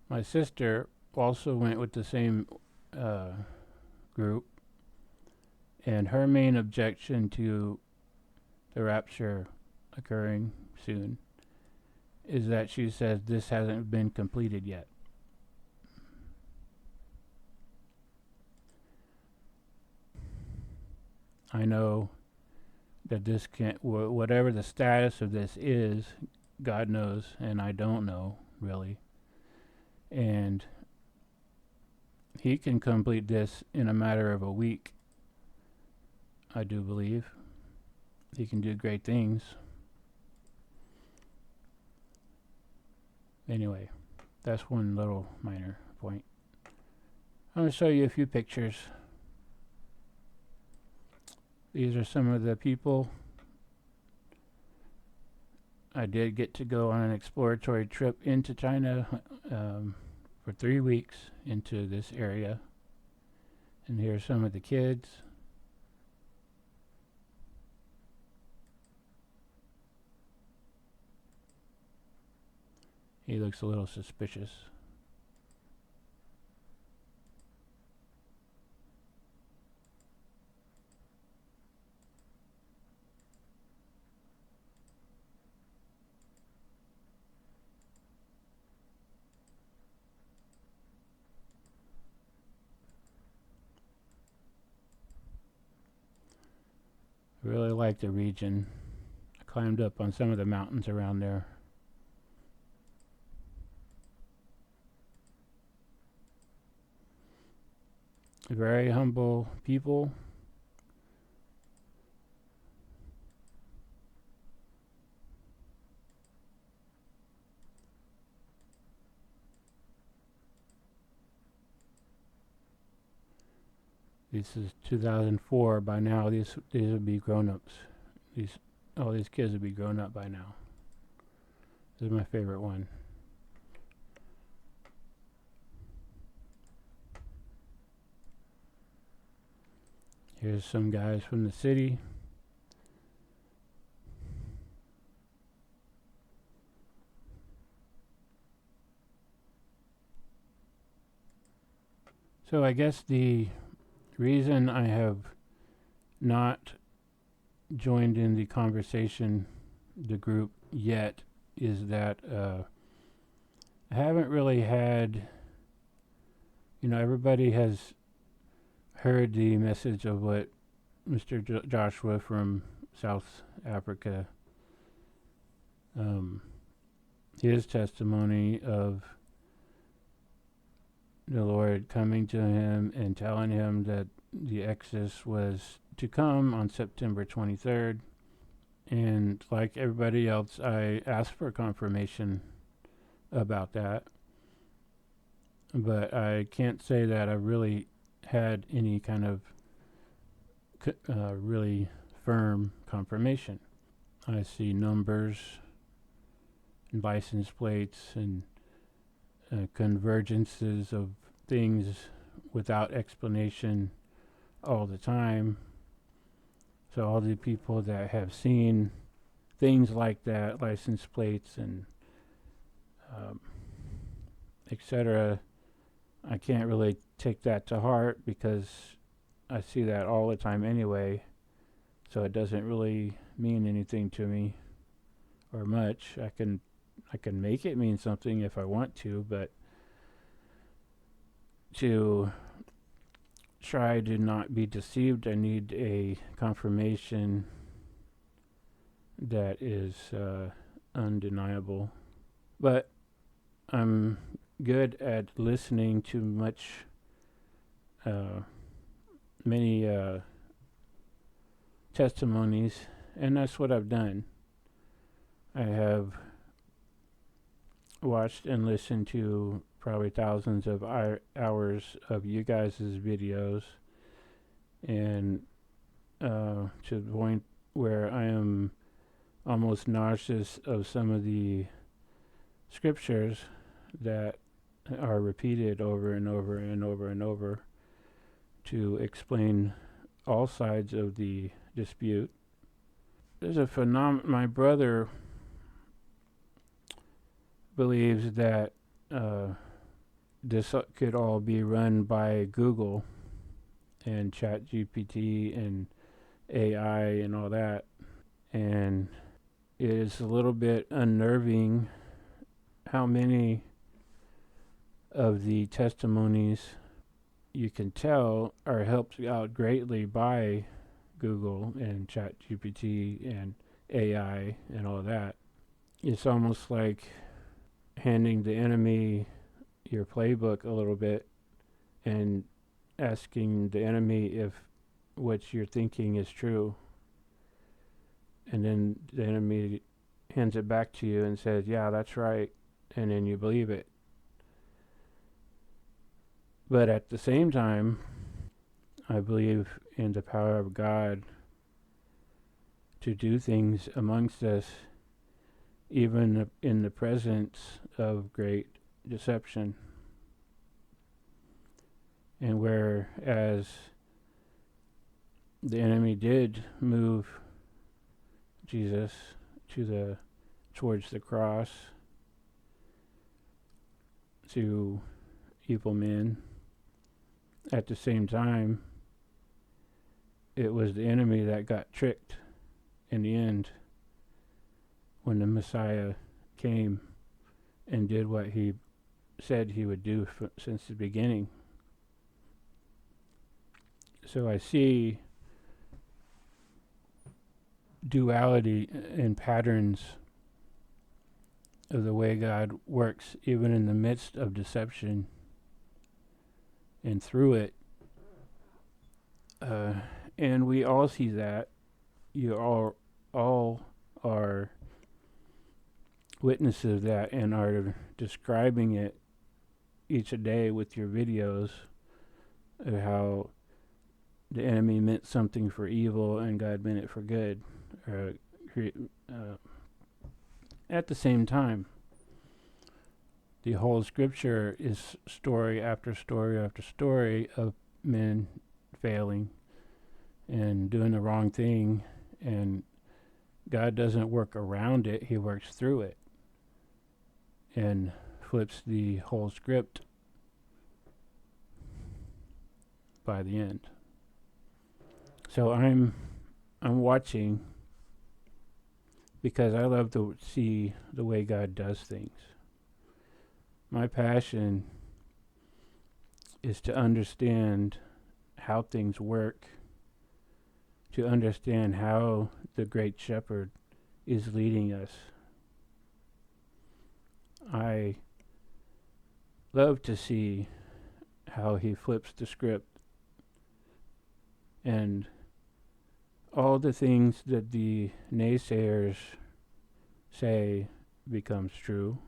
My sister also went with the same uh, group, and her main objection to the rapture occurring soon is that she says this hasn't been completed yet. I know that this can't, whatever the status of this is, God knows, and I don't know really. And He can complete this in a matter of a week, I do believe. He can do great things. Anyway, that's one little minor point. I'm going to show you a few pictures. These are some of the people. I did get to go on an exploratory trip into China for 3 weeks into this area. And here's some of the kids. He looks a little suspicious. I really like the region. I climbed up on some of the mountains around there. Very humble people. This is 2004. By now, these would be grown-ups. All these kids would be grown up by now. This is my favorite one. Here's some guys from the city. So I guess the reason I have not joined in the conversation, the group, yet, is that I haven't really had, everybody has heard the message of what Mr. Joshua from South Africa, his testimony of the Lord coming to him and telling him that the Exodus was to come on September 23rd. And like everybody else, I asked for confirmation about that. But I can't say that I really had any kind of really firm confirmation. I see numbers and license plates and convergences of things without explanation all the time. So all the people that have seen things like that, license plates and etc., I can't really take that to heart because I see that all the time anyway. So it doesn't really mean anything to me or much. I can make it mean something if I want to, but to try to not be deceived, I need a confirmation that is undeniable. But I'm good at listening to many testimonies, and that's what I've done. I have watched and listened to probably thousands of hours of you guys' videos, and to the point where I am almost nauseous of some of the scriptures that are repeated over and over and over and over to explain all sides of the dispute. There's a my brother believes that this could all be run by Google and ChatGPT and AI and all that. And it is a little bit unnerving how many of the testimonies you can tell are helped out greatly by Google and ChatGPT and AI and all that. It's almost like handing the enemy your playbook a little bit and asking the enemy if what you're thinking is true. And then the enemy hands it back to you and says, yeah, that's right. And then you believe it. But at the same time, I believe in the power of God to do things amongst us, even in the presence of great deception. And whereas the enemy did move Jesus towards the cross to evil men, at the same time, it was the enemy that got tricked in the end when the Messiah came and did what he said he would do since the beginning. So I see duality and patterns of the way God works, even in the midst of deception and through it. And we all see that. You all are witnesses of that and are describing it each a day with your videos of how the enemy meant something for evil and God meant it for good. At the same time, the whole scripture is story after story after story of men failing and doing the wrong thing, and God doesn't work around it, he works through it and flips the whole script by the end. So I'm watching because I love to see the way God does things. My passion is to understand how things work, to understand how the Great Shepherd is leading us. I love to see how he flips the script and all the things that the naysayers say becomes true,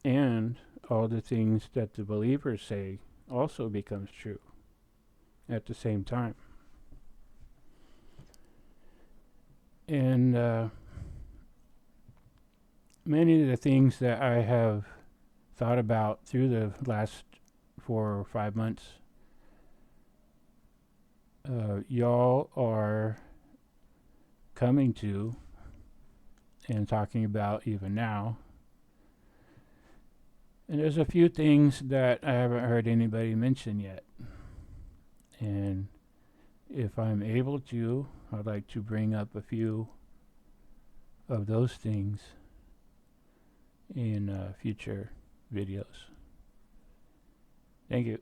and all the things that the believers say also becomes true at the same time. And many of the things that I have thought about through the last 4 or 5 months, y'all are coming to and talking about even now. And there's a few things that I haven't heard anybody mention yet. And if I'm able to, I'd like to bring up a few of those things in future videos. Thank you.